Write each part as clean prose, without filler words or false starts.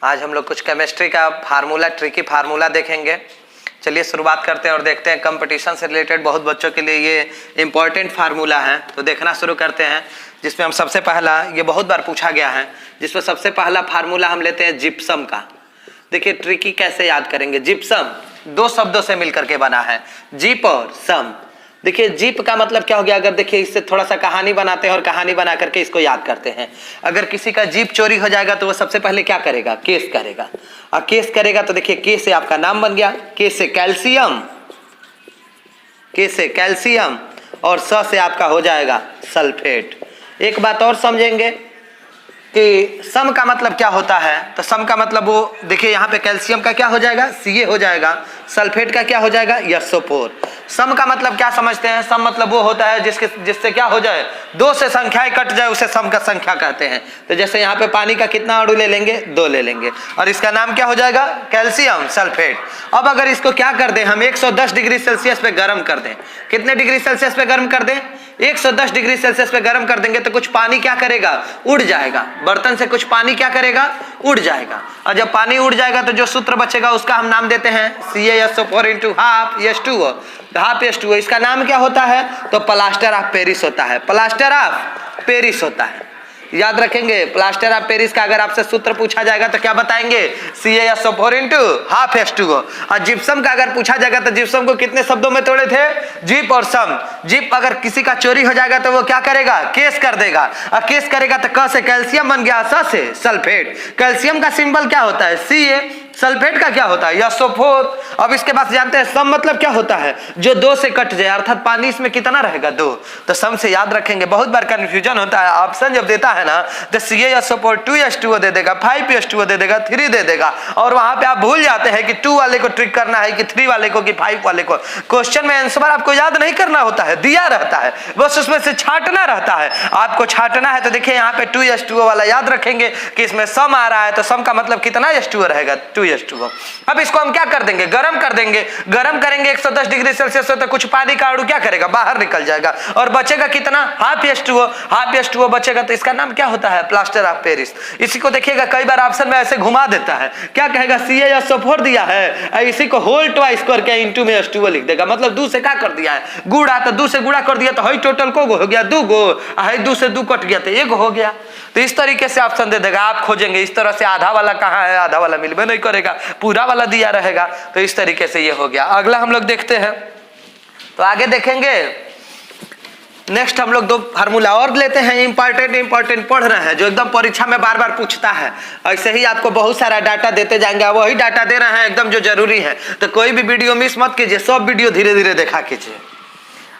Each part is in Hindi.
आज हम लोग कुछ केमिस्ट्री का फार्मूला, ट्रिकी फार्मूला देखेंगे। चलिए शुरुआत करते हैं और देखते हैं। कंपटीशन से रिलेटेड बहुत बच्चों के लिए ये इंपॉर्टेंट फार्मूला है, तो देखना शुरू करते हैं। जिसमें हम सबसे पहला, ये बहुत बार पूछा गया है, जिसमें सबसे पहला फार्मूला हम लेते हैं जिप्सम का। देखिए ट्रिकी कैसे याद करेंगे। जिप्सम दो शब्दों से मिलकर के बना है, जीप और सम। देखिए जीप का मतलब क्या हो गया, अगर देखिए इससे थोड़ा सा कहानी बनाते हैं और कहानी बना करके इसको याद करते हैं। अगर किसी का जीप चोरी हो जाएगा तो वो सबसे पहले क्या करेगा, केस करेगा। और केस करेगा तो देखिए के से आपका नाम बन गया, के से कैल्शियम, के से कैल्शियम और स से आपका हो जाएगा सल्फेट। एक बात और समझेंगे कि सम का मतलब क्या होता है, तो सम का मतलब वो देखिए यहाँ पे कैल्शियम का क्या हो जाएगा, Ca हो जाएगा, सल्फेट का क्या हो जाएगा, SO4। सम का मतलब क्या समझते हैं, सम मतलब वो होता है जिससे क्या हो जाए, दो से संख्याएं कट जाए, उसे सम का संख्या कहते हैं। तो जैसे यहाँ पे पानी का कितना अणु ले लेंगे, 2 ले लेंगे, और इसका नाम क्या हो जाएगा, कैल्शियम सल्फेट। अब अगर इसको क्या कर दें हम, 110 डिग्री सेल्सियस पे गर्म कर दें। कितने डिग्री सेल्सियस पे गर्म कर दें, 110 डिग्री सेल्सियस पे गर्म कर देंगे तो कुछ पानी क्या करेगा, उड़ जाएगा। बर्तन से कुछ पानी क्या करेगा, उड़ जाएगा। और जब पानी उड़ जाएगा तो जो सूत्र बचेगा उसका हम नाम देते हैं CaSO4 × half H2O। Half H2O इसका नाम क्या होता है, तो प्लास्टर ऑफ पेरिस होता है, प्लास्टर ऑफ पेरिस होता है। याद रखेंगे, प्लास्टर ऑफ पेरिस का अगर आपसे सूत्र पूछा जाएगा तो क्या बताएंगे, CaSO4 × हाफ H2O। और जिप्सम का अगर पूछा जाएगा तो जिप्सम को कितने शब्दों में तोड़े थे, जीप और सम। जीप अगर किसी का चोरी हो जाएगा तो वो क्या करेगा, केस कर देगा, और केस करेगा तो क से कैल्शियम बन गया, स से सल्फेट। कैल्शियम का सिंबल क्या होता है, Ca। सल्फेट का क्या होता है, SO4। अब इसके बाद जानते हैं सम मतलब क्या होता है, जो 2 से कट जाए, अर्थात पानी इसमें कितना रहेगा, 2। तो सम से याद रखेंगे। बहुत बार कंफ्यूजन होता है, ऑप्शन जब देता है ना तो CaSO4 2H2O दे देगा, 5H2O दे देगा, 3 दे देगा, और वहां पे आप भूल जाते हैं कि 2 वाले को ट्रिक करना है कि 3 वाले को कि 5 वाले को। क्वेश्चन में आंसर आपको याद नहीं करना होता है, दिया रहता है, बस उसमें से छांटना रहता है। आपको छांटना है तो देखिए यहाँ पे 2H2O वाला याद रखेंगे कि इसमें सम आ रहा है, तो सम का मतलब कितना H2O रहेगा, 2H2O। अब इसको हम क्या कर देंगे, गर्म कर देंगे। गर्म करेंगे 110 डिग्री सेल्सियस तो कुछ पानी का अणु क्या करेगा, बाहर निकल जाएगा, और बचेगा कितना, हाफ H2O। हाफ H2O बचेगा तो इसका नाम क्या होता है, प्लास्टर ऑफ पेरिस। इसी को देखिएगा कई बार ऑप्शन में ऐसे घुमा देता है, क्या कहेगा, CaSO4 दिया है, इसी को होल ट्वाइस करके इनटू में H2O लिख देगा, मतलब 2 से क्या कर दिया है, गुड़ा, तो 2 से गुड़ा कर दिया तो हई टोटल को हो गया 2 गो, हई 2 से 2 कट गया तो 1 हो गया। तो इस तरीके से ऑप्शन दे देगा, आप खोजेंगे इस तरह से, आधा वाला कहाँ है, आधा वाला मिलबे नहीं करेगा, पूरा वाला दिया रहेगा। तो इस तरीके से ये हो गया। अगला हम लोग देखते हैं, तो आगे देखेंगे। नेक्स्ट हम लोग 2 फार्मूला और लेते हैं, इंपॉर्टेंट पढ़ रहे हैं, जो एकदम परीक्षा में बार बार पूछता है। ऐसे ही आपको बहुत सारा डाटा देते जाएंगे, वही डाटा दे रहे हैं एकदम जो जरूरी है, तो कोई भी वीडियो मिस मत कीजिए, सब वीडियो धीरे धीरे देखा कीजिए।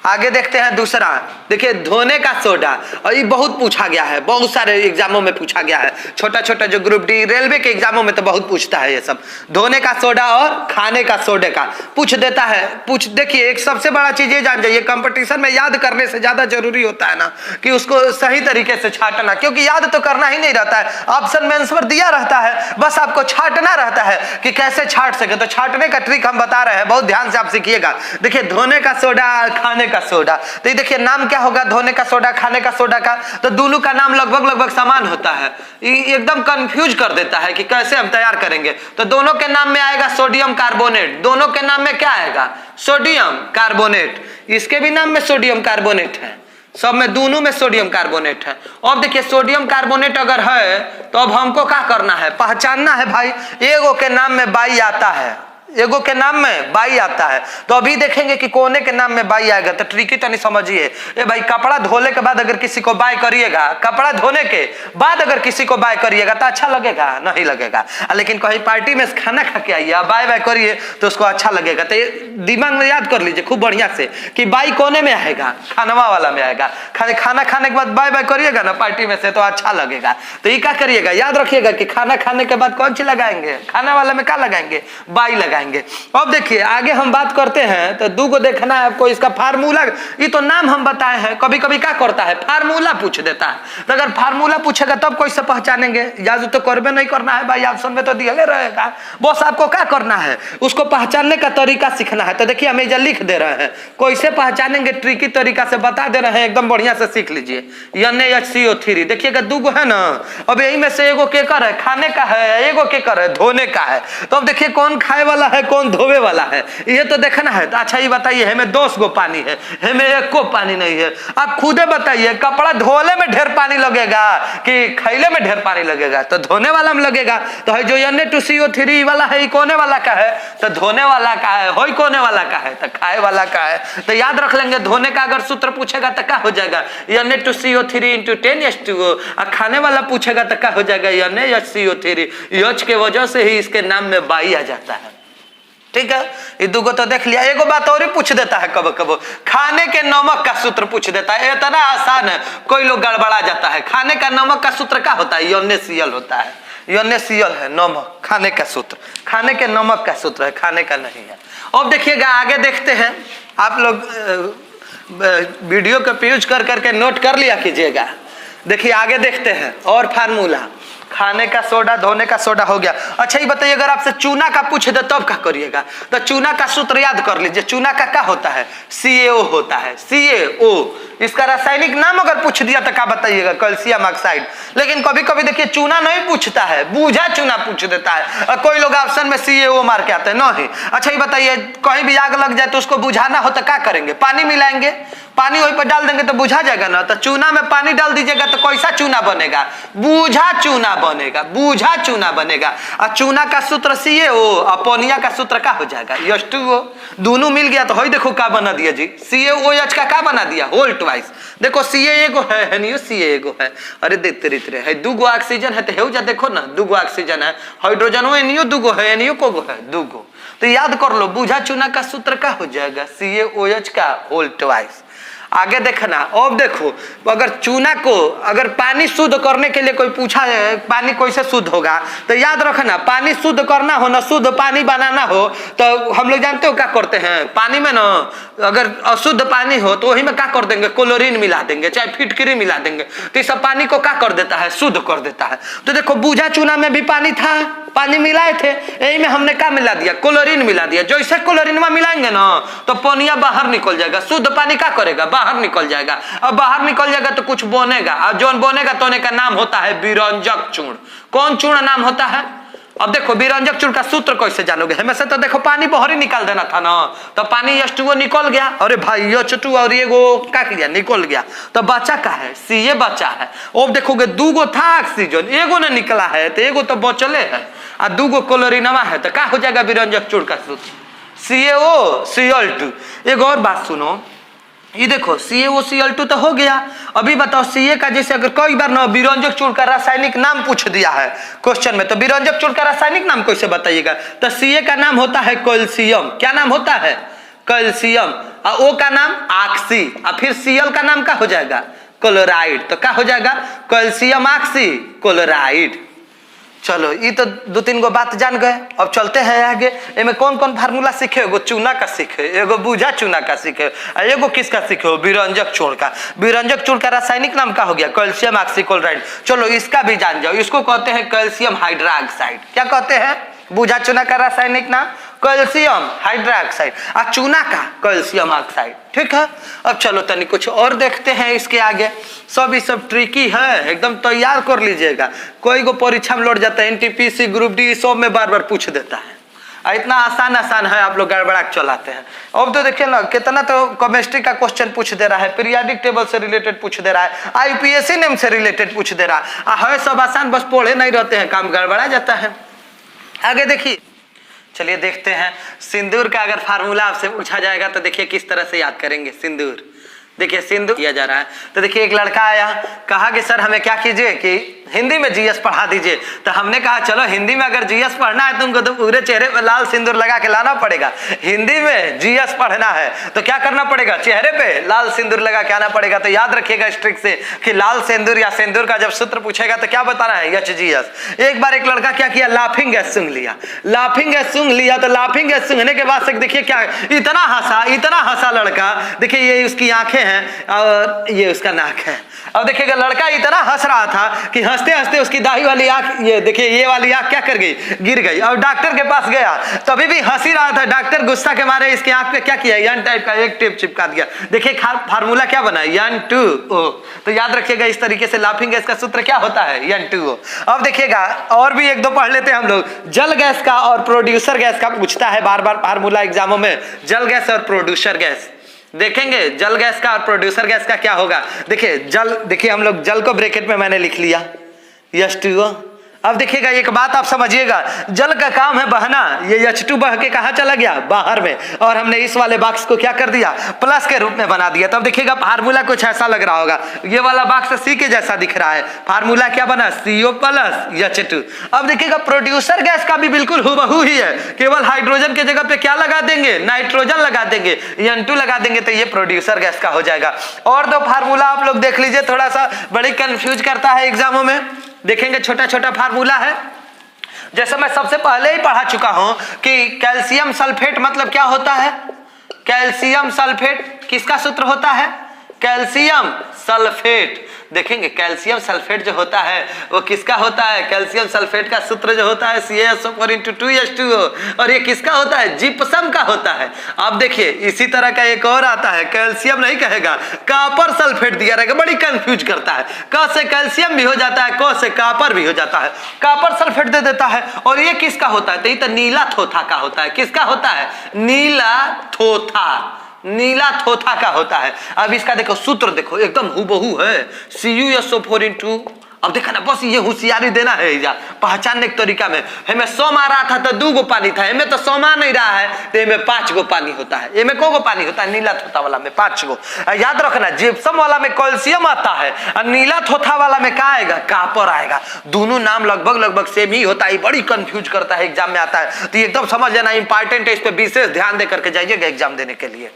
आगे देखते हैं दूसरा, देखिए धोने का सोडा, और ये बहुत पूछा गया है, बहुत सारे एग्जामों में पूछा गया है, छोटा छोटा जो ग्रुप डी रेलवे के एग्जामों में तो बहुत पूछता है ये सब। धोने का सोडा और खाने का सोडे का पूछ देता है। देखिए एक सबसे बड़ा चीज ये जान जाइए, कंपटीशन में याद करने से ज्यादा जरूरी होता है ना कि उसको सही तरीके से छांटना, क्योंकि याद तो करना ही नहीं रहता है, ऑप्शन में आंसर दिया रहता है, बस आपको छांटना रहता है कि कैसे छांट सके। तो छांटने का ट्रिक हम बता रहे हैं, बहुत ध्यान से आप सीखिएगा। देखिए धोने का सोडा, खाने का सोडा, तो ये देखिए नाम क्या होगा, धोने का सोडा, खाने का सोडा का, तो दोनों का नाम लगभग समान होता है। एकदम कंफ्यूज कर देता है कि कैसे हम तैयार करेंगे। तो दोनों के नाम में आएगा सोडियम कार्बोनेट, दोनों के नाम में क्या आएगा, सोडियम कार्बोनेट। इसके भी नाम में सोडियम कार्बोनेट है, सब में, दोनों में सोडियम कार्बोनेट है। अब देखिए सोडियम कार्बोनेट अगर है तो अब हमको क्या करना है, पहचानना है भाई। एगो के नाम में बाई आता है, एगो के नाम में बाई आता है, तो अभी देखेंगे कि कोने के नाम में बाई आएगा। तो ट्रिकी तो नहीं समझिए, ए भाई कपड़ा धोने के बाद अगर किसी को बाय करिएगा, कपड़ा धोने के बाद अगर किसी को बाय करिएगा तो अच्छा लगेगा, नहीं लगेगा। लेकिन कहीं पार्टी में खाना खा के आइए, बाय बाय करिए तो उसको अच्छा लगेगा। तो दिमाग में याद कर लीजिए खूब बढ़िया से कि बाई कोने में आएगा, खानवा वाला में आएगा। खाना खाने के बाद बाय बाय करिएगा ना पार्टी में से तो अच्छा लगेगा। तो ये क्या करिएगा, याद रखिएगा कि खाना खाने के बाद कौन सी लगाएंगे, खाना वाला में क्या लगाएंगे, बाई लगाएंगे। बताएंगे। अब देखिए आगे हम बात करते हैं, तो दो को देखना है आपको, इसका फार्मूला, ये तो नाम हम बताए हैं, कभी कभी क्या करता है फार्मूला पूछ देता है। तो अगर फार्मूला पूछेगा तब कैसे पहचानेंगे, याद तो करबे नहीं करना है भाई, ऑप्शन में तो दिया रहेगा, बस आपको क्या करना है उसको पहचानने का तरीका सीखना है। तो देखिए हम इधर लिख दे रहे हैं, कैसे पहचानेंगे ट्रिकी तरीका से बता दे रहे हैं, एकदम बढ़िया से सीख लीजिए। NaHCO3 देखिएगा दूगो है ना, अब यही में से एगो केकर है खाने का है, एगो केकर है धोने का है। तो अब देखिए कौन खाए वाला है कौन धोवे वाला है, ये तो देखना है। तो अच्छा ये बताइए हमें 10 गो पानी है, हमें 1 को पानी नहीं है, आप खुदे बताइए कपड़ा धोले में ढेर पानी लगेगा कि खैले में ढेर पानी लगेगा, तो धोने वाला में लगेगा। तो है जो Na2CO3 वाला है, कोने वाला का है, तो धोने वाला का है, होई कोने वाला का है, तो खाए वाला का है। तो याद रख लेंगे, धोने का अगर सूत्र पूछेगा तो क्या हो जाएगा Na2CO3 × 10H2O, और खाने वाला पूछेगा तो क्या हो जाएगा NaHCO3। H के वजह से ही इसके नाम में बाई आ जाता है। ठीक है, ये दुगो तो देख लिया। एगो बात और ही पूछ देता है कब कब, खाने के नमक का सूत्र पूछ देता है, इतना आसान है कोई लोग गड़बड़ा जाता है। खाने का नमक का सूत्र क्या होता है, NaCl होता है, NaCl है नमक, खाने का सूत्र, खाने के नमक का सूत्र है, खाने का नहीं है। अब देखिएगा आगे देखते हैं, आप लोग वीडियो को यूज कर करके नोट कर लिया कीजिएगा। देखिए आगे देखते हैं और फार्मूला, खाने का सोडा धोने का सोडा हो गया। अच्छा ये बताइए अगर आपसे चूना का पूछ दे तब क्या करिएगा, तो चूना का सूत्र याद कर लीजिए। चूना का क्या होता है, CaO होता है, CaO। इसका रासायनिक नाम अगर पूछ दिया तो क्या बताइएगा, कैल्शियम ऑक्साइड। लेकिन कभी कभी देखिए चूना नहीं पूछता है, बूझा चूना पूछ देता है, और कोई लोग ऑप्शन में CaO मार के आते हैं नहीं। अच्छा ये बताइए कहीं भी आग लग जाए तो उसको बुझाना हो तो क्या करेंगे, पानी मिलाएंगे, पानी वहीं पर डाल देंगे तो बुझा जाएगा ना। तो चूना में पानी डाल दीजिएगा तो कैसा चूना बनेगा, बूझा चूना बनेगा, बूझा चूना बनेगा। और चूना का सूत्र CaO, अपोनिया का सूत्र क्या हो जाएगा H2O। दोनों मिल गया तो देखो क्या बना दिया जी, CaOH का क्या बना दिया होल ट्वाइस। देखो Ca एगो है नहीं, Ca एगो है, अरे देखते रहते है, दूगो ऑक्सीजन है तो जा देखो ना, दूगो ऑक्सीजन है, हाइड्रोजन एनियो दूगो है, एनियो को है दूगो। तो याद कर लो बूझा चूना का सूत्र क्या हो जाएगा, CaOH का होल ट्वाइस। आगे देखना, अब देखो अगर चूना को अगर पानी शुद्ध करने के लिए कोई पूछा है पानी कैसे शुद्ध होगा, तो याद रखना पानी शुद्ध करना हो ना, शुद्ध पानी बनाना हो, तो हम लोग जानते हो क्या करते हैं, पानी में ना अगर अशुद्ध पानी हो तो वही में क्या कर देंगे, क्लोरीन मिला देंगे, चाहे फिटकरी मिला देंगे, तो इस पानी को क्या कर देता है, शुद्ध कर देता है। तो देखो बूझा चूना में भी पानी था, पानी मिलाए थे, यही में हमने क्या मिला दिया, क्लोरीन मिला दिया। जैसे क्लोरीन में मिलाएंगे ना तो पानिया बाहर निकल जाएगा, शुद्ध पानी क्या करेगा, बाहर निकल जाएगा। अब बाहर निकल जाएगा तो कुछ बनेगा, और जो बनेगा तो का नाम होता है विरंजक चूर्ण। कौन चूर्ण नाम होता है, अब देखो विरंजक चूर्ण का सूत्र कैसे जानोगे, हमें से तो देखो पानी बाहर ही निकाल देना था ना, तो पानी H2O निकल गया, अरे भाई H2 और एगो क्या किया निकल गया, तो बचा का है Ca बचा है। अब देखोगे दूगो था ऑक्सीजन, एगो ने निकला है तो एगो तो बचले है, और दूगो क्लोरीनवा है, तो क्या हो जाएगा विरंजक चूर्ण का सूत्र CaOCl2। एक और बात सुनो, ये देखो CaOCl2 तो हो गया। अभी बताओ Ca का जैसे अगर कई बार ना विरंजक चूर्ण का रासायनिक नाम पूछ दिया है क्वेश्चन में, तो विरंजक चूर्ण का रासायनिक नाम कैसे बताइएगा, तो Ca का नाम होता है कैल्शियम, क्या नाम होता है कैल्शियम, और O का नाम ऑक्सी, और फिर Cl का नाम क्या हो जाएगा क्लोराइड, तो क्या हो जाएगा कैल्शियम ऑक्सी क्लोराइड। चलो ये तो 2-3 गो बात जान गए। अब चलते हैं आगे, इनमें कौन कौन फार्मूला सीखे, एगो चूना का सीखे, एगो बूझा चूना का सीखे, एगो किसका सीखे विरंजक चूर्ण का। विरंजक चूर्ण का रासायनिक नाम क्या हो गया कैल्शियम ऑक्सीक्लोराइड। चलो इसका भी जान जाओ, इसको कहते हैं कैल्शियम हाइड्रोक्साइड। क्या कहते हैं, बूझा चूना का रासायनिक नाम कैल्शियम हाइड्रोक्साइड, और चूना का कैल्शियम ऑक्साइड। ठीक है, अब चलो तनी कुछ और देखते हैं इसके आगे। सब ये सब ट्रिकी है, एकदम तैयार कर लीजिएगा, कोई को परीक्षा में लौट जाता है, NTPC ग्रुप डी सब में बार बार पूछ देता है, इतना आसान आसान है, आप लोग गड़बड़ा के चलाते हैं। अब तो देखिए ना कितना तो केमिस्ट्री का क्वेश्चन पूछ दे रहा है, पीरियाडिक टेबल से रिलेटेड पूछ दे रहा है, IUPAC नेम से रिलेटेड पूछ दे रहा है सब आसान, बस पढ़े नहीं रहते हैं, काम गड़बड़ा जाता है। आगे देखिए, चलिए देखते हैं सिंदूर का अगर फार्मूला आपसे पूछा जाएगा तो देखिए किस तरह से याद करेंगे सिंदूर। देखिए सिंदूर किया जा रहा है, तो देखिए एक लड़का आया, कहा कि सर हमें क्या कीजिए कि हिंदी में जीएस पढ़ा दीजिए। तो हमने कहा चलो हिंदी में अगर जीएस पढ़ना है तुमको तो पूरे चेहरे पे लाल सिंदूर लगा के लाना पड़ेगा। हिंदी में जीएस पढ़ना है तो क्या करना पड़ेगा, चेहरे पे लाल सिंदूर लगा के आना पड़ेगा। तो याद रखिएगा इस ट्रिक से कि लाल सिंदूर या सिंदूर का जब सूत्र पूछेगा तो क्या बताना है, HGS। एक बार एक लड़का क्या किया, लाफिंग गैस सूंघ लिया। लाफिंग गैस सूंघ लिया तो लाफिंग गैस सूंघने के बाद से देखिए क्या इतना हंसा लड़का। देखिए ये उसकी आंखें हैं और ये उसका नाक है। अब देखिएगा लड़का इतना हंस रहा था कि हंसते हंसते उसकी दाढ़ी वाली आंख, ये देखिए ये वाली आंख क्या कर गई, गिर गई। और डॉक्टर के पास गया तभी भी हंस ही रहा था। डॉक्टर गुस्सा के मारे इसके आंख पे क्या किया, यन टाइप का एक टेप चिपका दिया। देखिए फार्मूला क्या बना, N2O। तो याद रखिएगा इस तरीके से लाफिंग गैस का सूत्र क्या होता है, N2O। अब देखिएगा और भी एक दो पढ़ लेते हैं हम लोग। जल गैस का और प्रोड्यूसर गैस का पूछता है बार बार फार्मूला एग्जामों में। जल गैस और प्रोड्यूसर गैस देखेंगे, जल गैस का और प्रोड्यूसर गैस का क्या होगा। देखिए जल, देखिए हम लोग जल को ब्रैकेट में मैंने लिख लिया H2O। अब देखिएगा एक बात आप समझिएगा, जल का काम है बहना, ये H2 बह के कहाँ चला गया, बाहर में, और हमने इस वाले बॉक्स को क्या कर दिया, प्लस के रूप में बना दिया। तब देखिएगा फार्मूला कुछ ऐसा लग रहा होगा, ये वाला बॉक्स C के जैसा दिख रहा है। फार्मूला क्या बना, CO प्लस H2। अब देखिएगा प्रोड्यूसर गैस का भी बिल्कुल हुबहू ही है, केवल हाइड्रोजन के जगह पे क्या लगा देंगे, नाइट्रोजन लगा देंगे, N2 लगा देंगे, तो ये प्रोड्यूसर गैस का हो जाएगा। और दो फार्मूला आप लोग देख लीजिए, थोड़ा सा बड़ी कंफ्यूज करता है एग्जामों में। देखेंगे छोटा छोटा फार्मूला है, जैसे मैं सबसे पहले ही पढ़ा चुका हूं कि कैल्शियम सल्फेट मतलब क्या होता है। कैल्शियम सल्फेट किसका सूत्र होता है, कैल्शियम सल्फेट। देखेंगे कैल्शियम सल्फेट जो होता है वो किसका होता है, कैल्शियम सल्फेट का सूत्र जो होता है CaSO4 और ये किसका होता है, जिप्सम का होता है। अब देखिए इसी तरह का एक और आता है, कैल्शियम नहीं कहेगा, कॉपर सल्फेट दिया रहेगा, बड़ी कंफ्यूज करता है। क से कैल्शियम भी हो जाता है, क से कॉपर भी हो जाता है, कॉपर सल्फेट दे देता है। और ये किसका होता है, तो ये तो नीला थोथा का होता है। किसका होता है, नीला थोथा, नीला थोथा का होता है। अब इसका देखो सूत्र देखो एकदम हुबहू है, CuSO4। अब देखा ना, बस ये होशियारी देना है इजा पहचानने के तरीका में। हमें 100 मारा था तो 2 गो पानी था, हमें तो 100 मार नहीं रहा है तो हमें 5 गो पानी होता है। इनमें को पानी होता है, नीला थोथा वाला में 5 गो। याद रखना जिप्सम वाला में कैल्शियम आता है और नीला थोथा वाला में क्या आएगा, कॉपर आएगा। दोनों नाम लगभग सेम ही होता है, बड़ी कंफ्यूज करता है, एग्जाम में आता है। तो एकदम समझ लेना इंपॉर्टेंट है, इस पर विशेष ध्यान दे करके जाइएगा एग्जाम देने के लिए।